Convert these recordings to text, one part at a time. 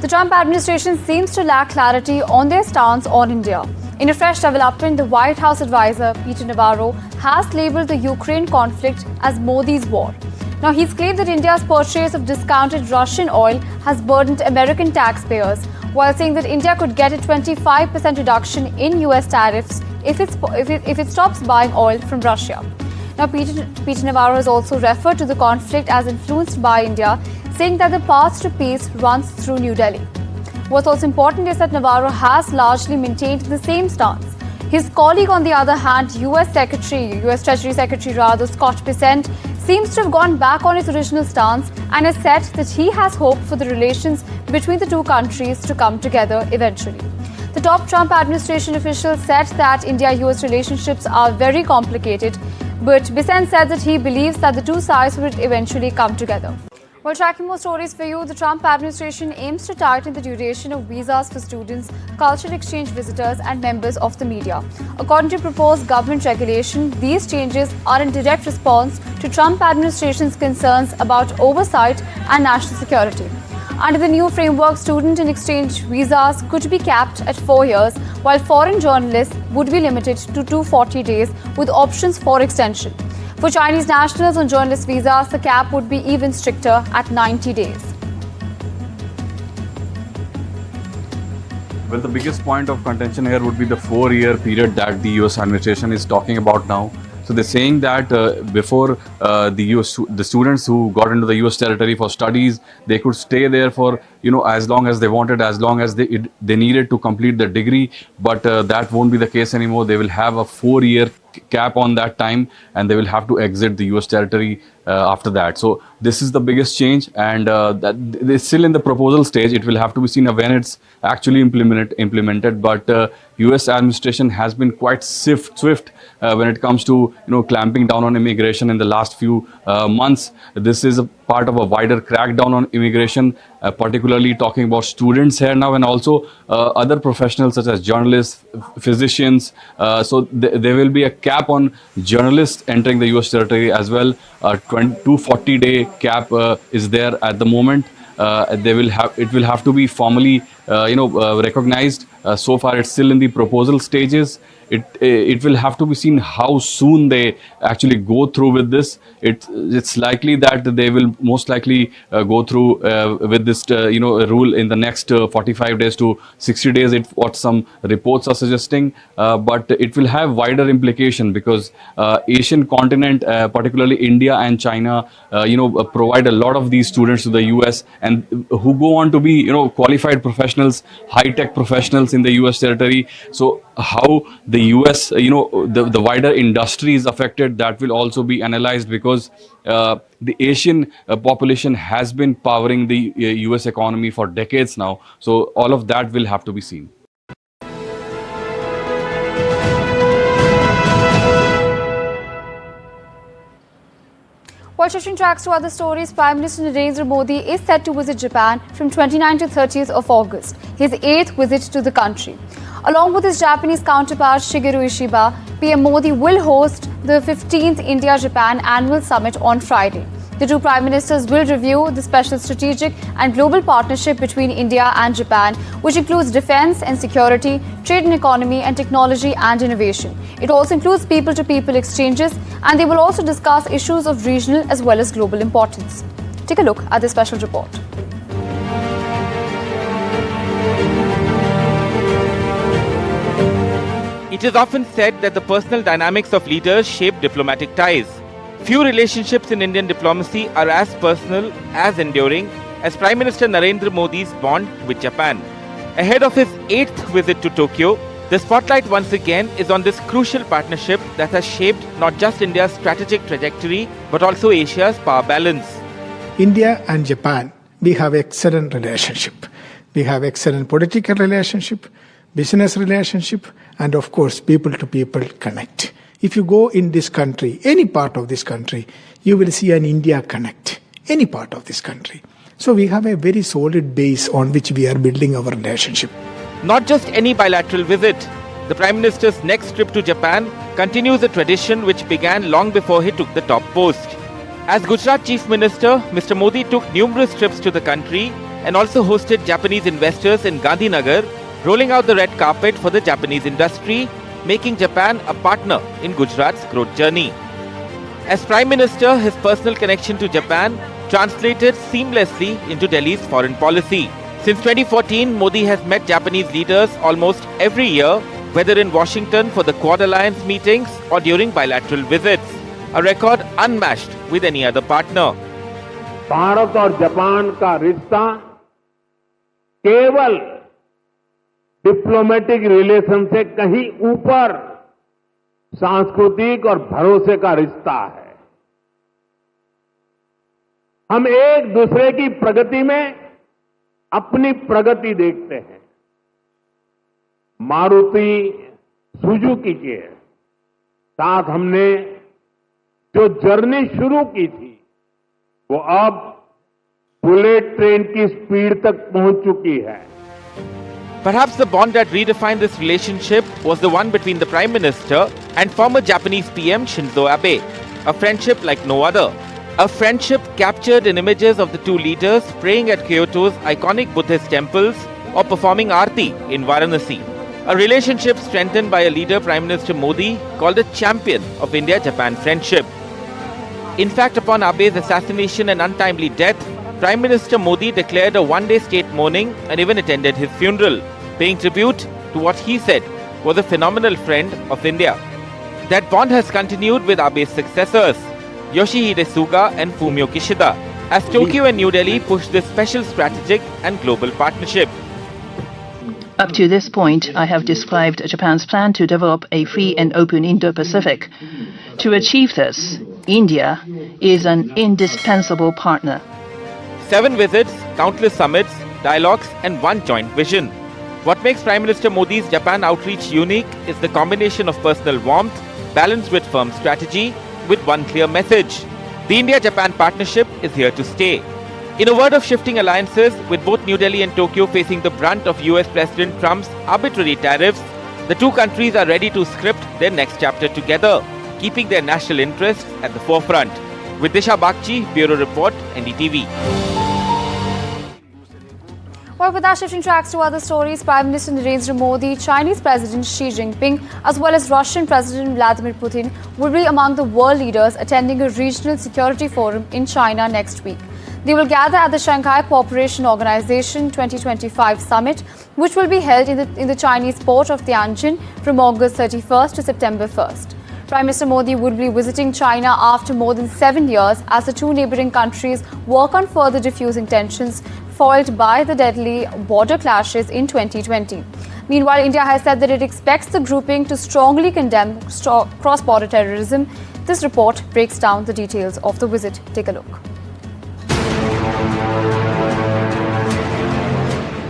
The Trump administration seems to lack clarity on their stance on India. In a fresh development, the White House advisor Peter Navarro has labelled the Ukraine conflict as Modi's war. Now, he's claimed that India's purchase of discounted Russian oil has burdened American taxpayers, while saying that India could get a 25% reduction in US tariffs if it stops buying oil from Russia. Now, Peter Navarro has also referred to the conflict as influenced by India, saying that the path to peace runs through New Delhi. What's also important is that Navarro has largely maintained the same stance. His colleague, on the other hand, US Treasury Secretary Scott Bessent, seems to have gone back on his original stance and has said that he has hope for the relations between the two countries to come together eventually. The top Trump administration official said that India-US relationships are very complicated, but Bessent said that he believes that the two sides would eventually come together. While tracking more stories for you, the Trump administration aims to tighten the duration of visas for students, cultural exchange visitors and members of the media. According to proposed government regulation, these changes are in direct response to Trump administration's concerns about oversight and national security. Under the new framework, student and exchange visas could be capped at 4 years, while foreign journalists would be limited to 240 days with options for extension. For Chinese nationals on journalist visas, the cap would be even stricter at 90 days. Well, the biggest point of contention here would be the 4-year period that the US administration is talking about now. So they're saying that before the students who got into the US territory for studies, they could stay there for as long as they wanted, as long as they needed to complete their degree. But that won't be the case anymore. They will have a 4-year cap on that time, and they will have to exit the US territory after that. So this is the biggest change, and that it's still in the proposal stage. It will have to be seen when it's actually implemented. But US administration has been quite swift when it comes to clamping down on immigration in the last few months. This is a part of a wider crackdown on immigration, particularly talking about students here now, and also other professionals such as journalists, physicians. So there will be a cap on journalists entering the US territory as well. 240-day cap is there at the moment. It will have to be formally recognized. So far it's still in the proposal stages. It will have to be seen how soon they actually go through with this. It's likely that they will most likely go through with this rule in the next 45 days to 60 days, what some reports are suggesting. But it will have wider implication because Asian continent, particularly India and China, provide a lot of these students to the US, and who go on to be qualified professionals, high-tech professionals in the US territory. So how the US, the wider industry is affected, that will also be analyzed, because the Asian population has been powering the US economy for decades now. So all of that will have to be seen. While switching tracks to other stories, Prime Minister Narendra Modi is set to visit Japan from 29th to 30th of August, his 8th visit to the country. Along with his Japanese counterpart Shigeru Ishiba, PM Modi will host the 15th India-Japan Annual Summit on Friday. The two prime ministers will review the special strategic and global partnership between India and Japan, which includes defense and security, trade and economy, and technology and innovation. It also includes people-to-people exchanges, and they will also discuss issues of regional as well as global importance. Take a look at this special report. It is often said that the personal dynamics of leaders shape diplomatic ties. Few relationships in Indian diplomacy are as personal, as enduring as Prime Minister Narendra Modi's bond with Japan. Ahead of his 8th visit to Tokyo, the spotlight once again is on this crucial partnership that has shaped not just India's strategic trajectory, but also Asia's power balance. India and Japan, we have excellent relationship. We have excellent political relationship, business relationship, and of course, people-to-people connect. If you go in this country, any part of this country, you will see an India connect, any part of this country. So we have a very solid base on which we are building our relationship. Not just any bilateral visit. The Prime Minister's next trip to Japan continues a tradition which began long before he took the top post. As Gujarat Chief Minister, Mr. Modi took numerous trips to the country, and also hosted Japanese investors in Gandhinagar, rolling out the red carpet for the Japanese industry, making Japan a partner in Gujarat's growth journey. As Prime Minister, his personal connection to Japan translated seamlessly into Delhi's foreign policy. Since 2014, Modi has met Japanese leaders almost every year, whether in Washington for the Quad Alliance meetings or during bilateral visits, a record unmatched with any other partner. Bharat और Japan का रिश्ता केवल diplomatic relation से कहीं ऊपर सांस्कृतिक और भरोसे का रिश्ता है। हम एक दूसरे की प्रगति में अपनी प्रगति देखते हैं। मारुति सुजुकी के साथ हमने जो जर्नी शुरू की थी, वो अब बुलेट ट्रेन की स्पीड तक पहुंच चुकी है। Perhaps the bond that redefined this relationship was the one between the Prime Minister and former Japanese PM Shinzo Abe, a friendship like no other. A friendship captured in images of the two leaders praying at Kyoto's iconic Buddhist temples or performing Aarti in Varanasi. A relationship strengthened by a leader, Prime Minister Modi, called a champion of India-Japan friendship. In fact, upon Abe's assassination and untimely death, Prime Minister Modi declared a one-day state mourning and even attended his funeral, paying tribute to what he said was a phenomenal friend of India. That bond has continued with Abe's successors, Yoshihide Suga and Fumio Kishida, as Tokyo and New Delhi push this special strategic and global partnership. Up to this point, I have described Japan's plan to develop a free and open Indo-Pacific. To achieve this, India is an indispensable partner. 7 visits, countless summits, dialogues, and one joint vision. What makes Prime Minister Modi's Japan outreach unique is the combination of personal warmth, balanced with firm strategy, with one clear message. The India-Japan partnership is here to stay. In a world of shifting alliances, with both New Delhi and Tokyo facing the brunt of US President Trump's arbitrary tariffs, the two countries are ready to script their next chapter together, keeping their national interests at the forefront. With Disha Bakchi, Bureau Report, NDTV. Well, with that, shifting tracks to other stories, Prime Minister Narendra Modi, Chinese President Xi Jinping, as well as Russian President Vladimir Putin will be among the world leaders attending a regional security forum in China next week. They will gather at the Shanghai Cooperation Organization 2025 summit, which will be held in the Chinese port of Tianjin from August 31st to September 1st. Prime Minister Modi would be visiting China after more than 7 years as the two neighbouring countries work on further diffusing tensions foiled by the deadly border clashes in 2020. Meanwhile, India has said that it expects the grouping to strongly condemn cross-border terrorism. This report breaks down the details of the visit. Take a look.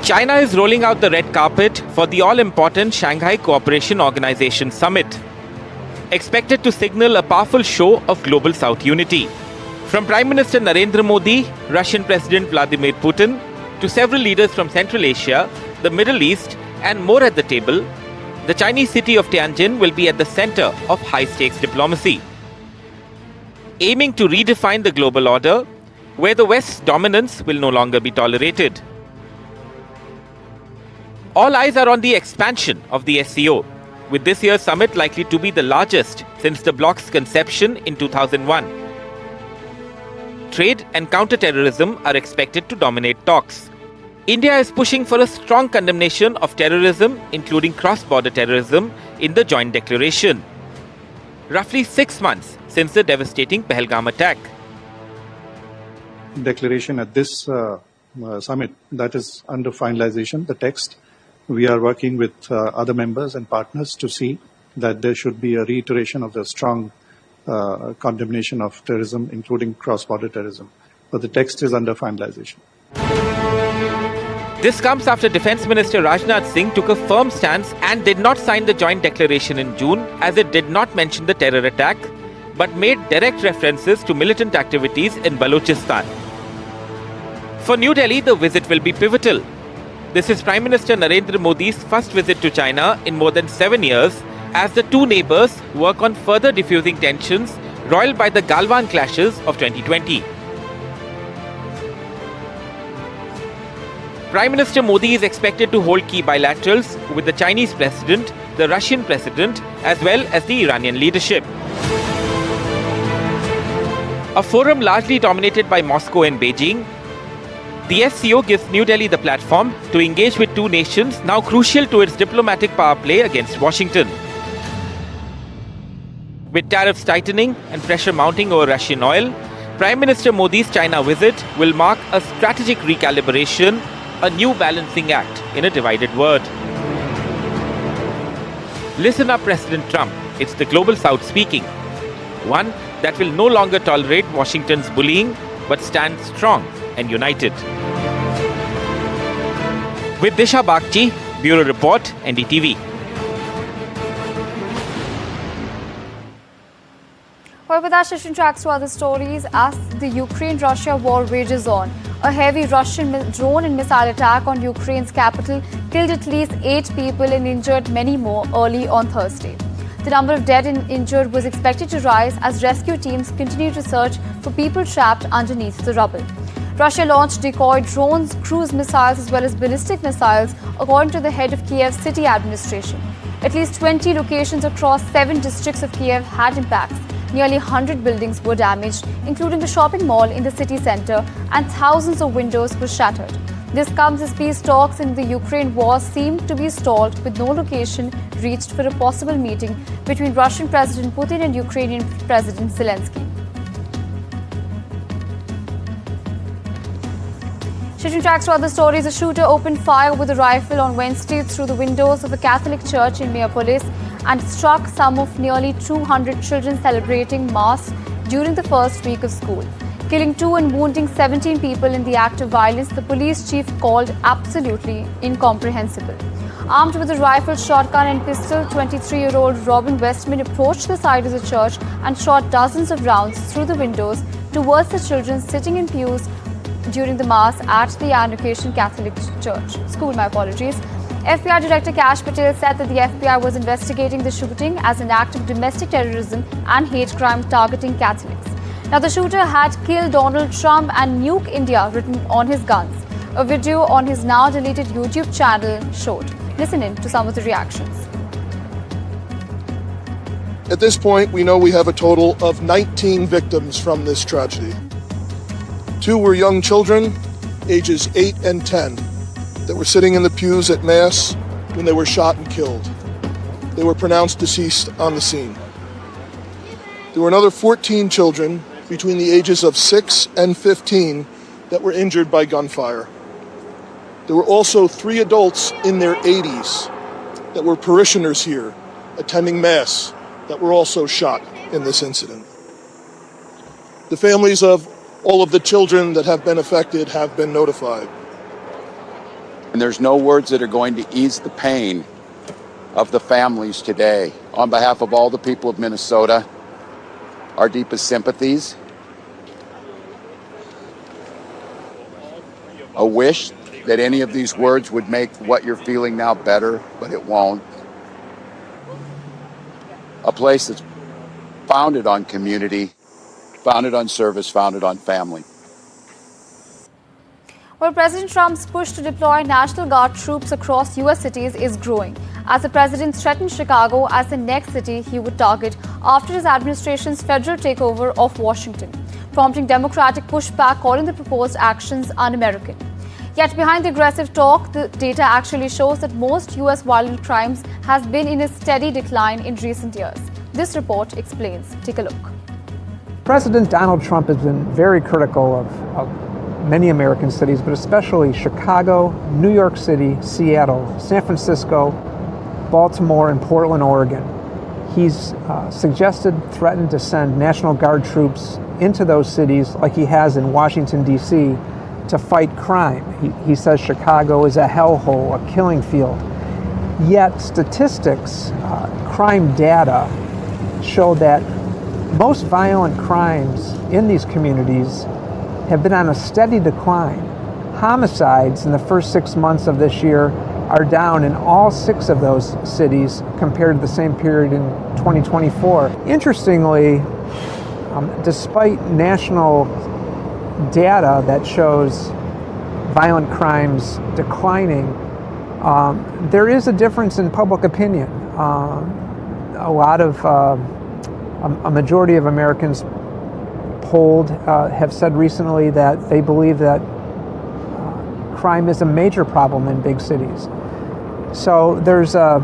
China is rolling out the red carpet for the all-important Shanghai Cooperation Organization summit, expected to signal a powerful show of global South unity. From Prime Minister Narendra Modi, Russian President Vladimir Putin, to several leaders from Central Asia, the Middle East, and more at the table, the Chinese city of Tianjin will be at the center of high-stakes diplomacy, aiming to redefine the global order, where the West's dominance will no longer be tolerated. All eyes are on the expansion of the SCO, with this year's summit likely to be the largest since the bloc's conception in 2001. Trade and counter-terrorism are expected to dominate talks. India is pushing for a strong condemnation of terrorism, including cross-border terrorism, in the joint declaration. Roughly 6 months since the devastating Pahalgam attack. Declaration at this summit that is under finalization, the text. We are working with other members and partners to see that there should be a reiteration of the strong condemnation of terrorism, including cross-border terrorism. But the text is under finalization. This comes after Defence Minister Rajnath Singh took a firm stance and did not sign the joint declaration in June, as it did not mention the terror attack, but made direct references to militant activities in Balochistan. For New Delhi, the visit will be pivotal. This is Prime Minister Narendra Modi's first visit to China in more than 7 years, as the two neighbours work on further diffusing tensions roiled by the Galwan clashes of 2020. Prime Minister Modi is expected to hold key bilaterals with the Chinese president, the Russian president, as well as the Iranian leadership. A forum largely dominated by Moscow and Beijing, the SCO gives New Delhi the platform to engage with two nations now crucial to its diplomatic power play against Washington. With tariffs tightening and pressure mounting over Russian oil, Prime Minister Modi's China visit will mark a strategic recalibration, a new balancing act in a divided world. Listen up, President Trump. It's the Global South speaking. One that will no longer tolerate Washington's bullying, but stand strong and united. With Disha Bagchi, Bureau Report, NDTV. Well, with that, Shishrin tracks to other stories. As the Ukraine-Russia war rages on, a heavy Russian drone and missile attack on Ukraine's capital killed at least 8 people and injured many more early on Thursday. The number of dead and injured was expected to rise as rescue teams continue to search for people trapped underneath the rubble. Russia launched decoy drones, cruise missiles as well as ballistic missiles, according to the head of Kiev's city administration. At least 20 locations across 7 districts of Kiev had impacts. Nearly 100 buildings were damaged, including the shopping mall in the city centre, and thousands of windows were shattered. This comes as peace talks in the Ukraine war seem to be stalled, with no location reached for a possible meeting between Russian President Putin and Ukrainian President Zelensky. Shifting tracks to other stories, a shooter opened fire with a rifle on Wednesday through the windows of a Catholic church in Minneapolis and struck some of nearly 200 children celebrating Mass during the first week of school. Killing 2 and wounding 17 people in the act of violence, the police chief called absolutely incomprehensible. Armed with a rifle, shotgun and pistol, 23-year-old Robin Westman approached the side of the church and shot dozens of rounds through the windows towards the children sitting in pews during the Mass at the Anglican Catholic School. FBI Director Kash Patel said that the FBI was investigating the shooting as an act of domestic terrorism and hate crime targeting Catholics. Now, the shooter had "Kill Donald Trump" and "Nuke India" written on his guns. A video on his now deleted YouTube channel showed. Listen in to some of the reactions. At this point, we know we have a total of 19 victims from this tragedy. 2 were young children, ages 8 and 10, that were sitting in the pews at Mass when they were shot and killed. They were pronounced deceased on the scene. There were another 14 children between the ages of 6 and 15 that were injured by gunfire. There were also 3 adults in their 80s that were parishioners here attending Mass that were also shot in this incident. The families of all of the children that have been affected have been notified. And there's no words that are going to ease the pain of the families today. On behalf of all the people of Minnesota, our deepest sympathies. A wish that any of these words would make what you're feeling now better, but it won't. A place that's founded on community, founded on service, founded on family. Well, President Trump's push to deploy National Guard troops across US cities is growing, as the president threatened Chicago as the next city he would target after his administration's federal takeover of Washington, prompting Democratic pushback calling the proposed actions un-American. Yet behind the aggressive talk, the data actually shows that most US violent crimes has been in a steady decline in recent years. This report explains. Take a look. President Donald Trump has been very critical of many American cities, but especially Chicago, New York City, Seattle, San Francisco, Baltimore, and Portland, Oregon. He's suggested, threatened to send National Guard troops into those cities like he has in Washington, D.C., to fight crime. He says Chicago is a hellhole, a killing field. Yet statistics, crime data, show that most violent crimes in these communities have been on a steady decline. Homicides in the first 6 months of this year are down in all 6 of those cities compared to the same period in 2024. Interestingly, despite national data that shows violent crimes declining, there is a difference in public opinion. A majority of Americans polled have said recently that they believe that crime is a major problem in big cities. So there's a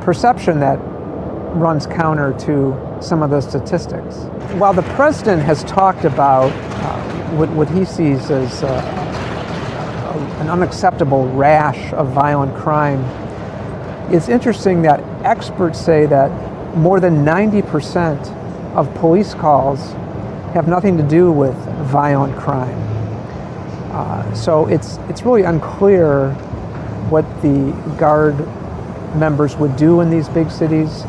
perception that runs counter to some of the statistics. While the president has talked about what he sees as an unacceptable rash of violent crime, it's interesting that experts say that more than 90% of police calls have nothing to do with violent crime. So it's really unclear what the Guard members would do in these big cities.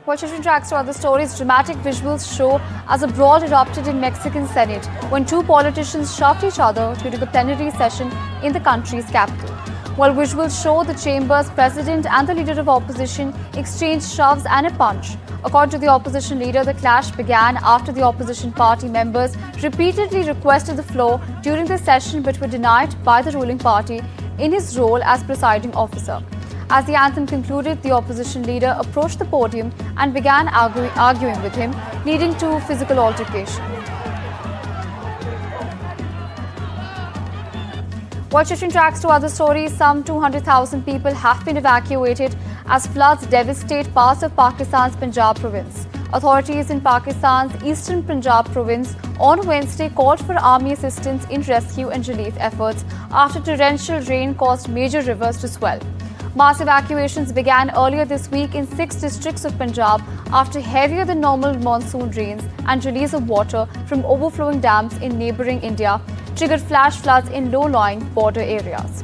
While children tracks to other stories, dramatic visuals show as a brawl erupted in Mexican Senate when two politicians shoved each other during a plenary session in the country's capital. While visuals show the chamber's president and the leader of opposition exchanged shoves and a punch. According to the opposition leader, the clash began after the opposition party members repeatedly requested the floor during the session but were denied by the ruling party in his role as presiding officer. As the anthem concluded, the opposition leader approached the podium and began arguing with him, leading to physical altercation. While shifting tracks to other stories, some 200,000 people have been evacuated as floods devastate parts of Pakistan's Punjab province. Authorities in Pakistan's eastern Punjab province on Wednesday called for army assistance in rescue and relief efforts after torrential rain caused major rivers to swell. Mass evacuations began earlier this week in 6 districts of Punjab after heavier than normal monsoon rains and release of water from overflowing dams in neighbouring India triggered flash floods in low-lying border areas.